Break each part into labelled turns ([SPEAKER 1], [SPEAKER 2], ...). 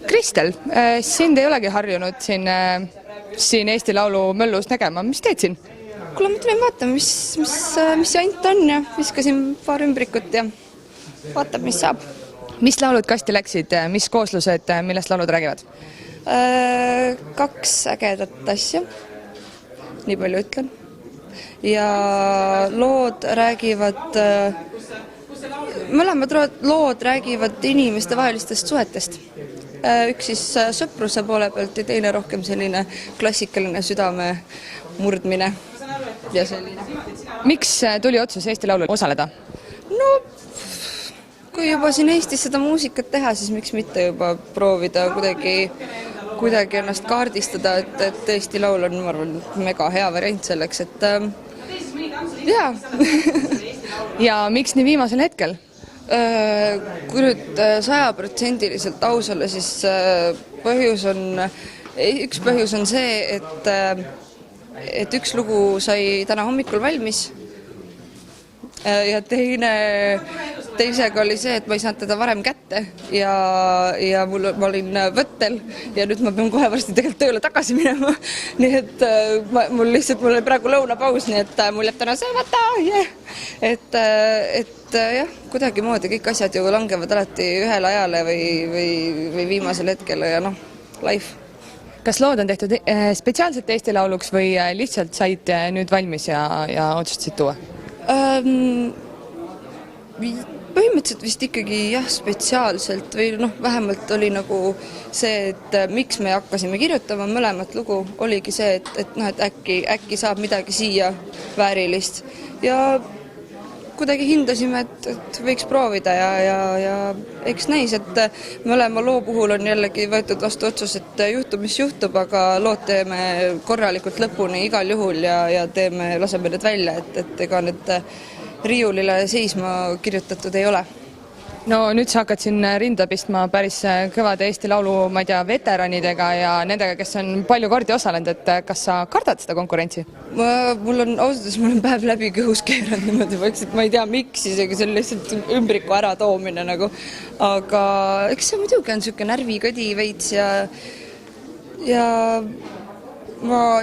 [SPEAKER 1] Kristel, sind ei olegi harjunud siin Eesti Laulu möllus nägema. Mis teed siin?
[SPEAKER 2] Kuule, ma tulin vaatama, mis jant on ja viskasin paar ümbrikut ja vaatab, mis saab.
[SPEAKER 1] Mis laulud kasti läksid? Mis kooslused, millest laulud räägivad?
[SPEAKER 2] 2 ägedat asja, nii palju ütlen. Ja lood räägivad, mõlemad lood räägivad inimeste vahelistest suhetest. Üks siis sõpruse poole pealt ja teine rohkem selline klassikaline südame murdmine ja selline.
[SPEAKER 1] Miks tuli otsus Eesti Laulul osaleda?
[SPEAKER 2] No, kui juba siin Eestis seda muusikat teha, siis miks mitte juba proovida kuidagi ennast kaardistada, et Eesti Laul on, ma arvan, mega hea variant selleks, et jaa.
[SPEAKER 1] Ja miks nii viimasel hetkel?
[SPEAKER 2] Kui nüüd 100% aus olla, siis üks põhjus on see, et üks lugu sai täna hommikul valmis ja teisega oli see, et ma ei saanud teda varem kätte ja ma olin võttel ja nüüd ma pean kohe varsti tegelikult tööle tagasi minema. Nii et mul oli praegu lõunapaus, nii et mul jääb täna söömata. Et jah, kuidagimoodi kõik asjad ju langevad alati ühele ajale või viimasel hetkel ja life.
[SPEAKER 1] Kas lood on tehtud spetsiaalselt Eesti Lauluks või lihtsalt said nüüd valmis ja otsustasid tuua?
[SPEAKER 2] Põhimõtteliselt vist ikkagi jah, spetsiaalselt või vähemalt oli nagu see, et miks me hakkasime kirjutama mõlemat lugu, oligi see, et äkki saab midagi siia väärilist ja kuidagi hindasime, et võiks proovida ja eks näis, et mõlema loo puhul on jällegi võetud vastu otsus, et juhtub, mis juhtub, aga lood teeme korralikult lõpuni igal juhul ja laseme need välja, et ega need riiulile seisma kirjutatud ei ole.
[SPEAKER 1] No nüüd sa hakkad siin rinda pistma päris kõvade Eesti Laulu, ma ei tea, veteranidega ja nendega, kes on palju kordi osalenud, et kas sa kardad seda konkurentsi?
[SPEAKER 2] Mul on päev läbi kõhus keeranud niimoodi, ma ei tea, miks isegi, see on lihtsalt ümbriku ära toomine nagu. Aga eks see muidugi on niisugune närvikõdi veits ja ma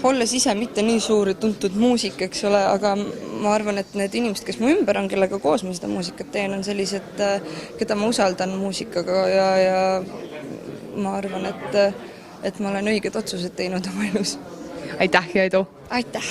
[SPEAKER 2] olles ise mitte nii suur tuntud muusik, eks ole, aga ma arvan, et need inimesed, kes mu ümber on, kellega koos ma seda muusikat teen, on sellised, keda ma usaldan muusikaga ja ma arvan, et ma olen õiged otsused teinud oma elus.
[SPEAKER 1] Aitäh ja edu!
[SPEAKER 2] Aitäh!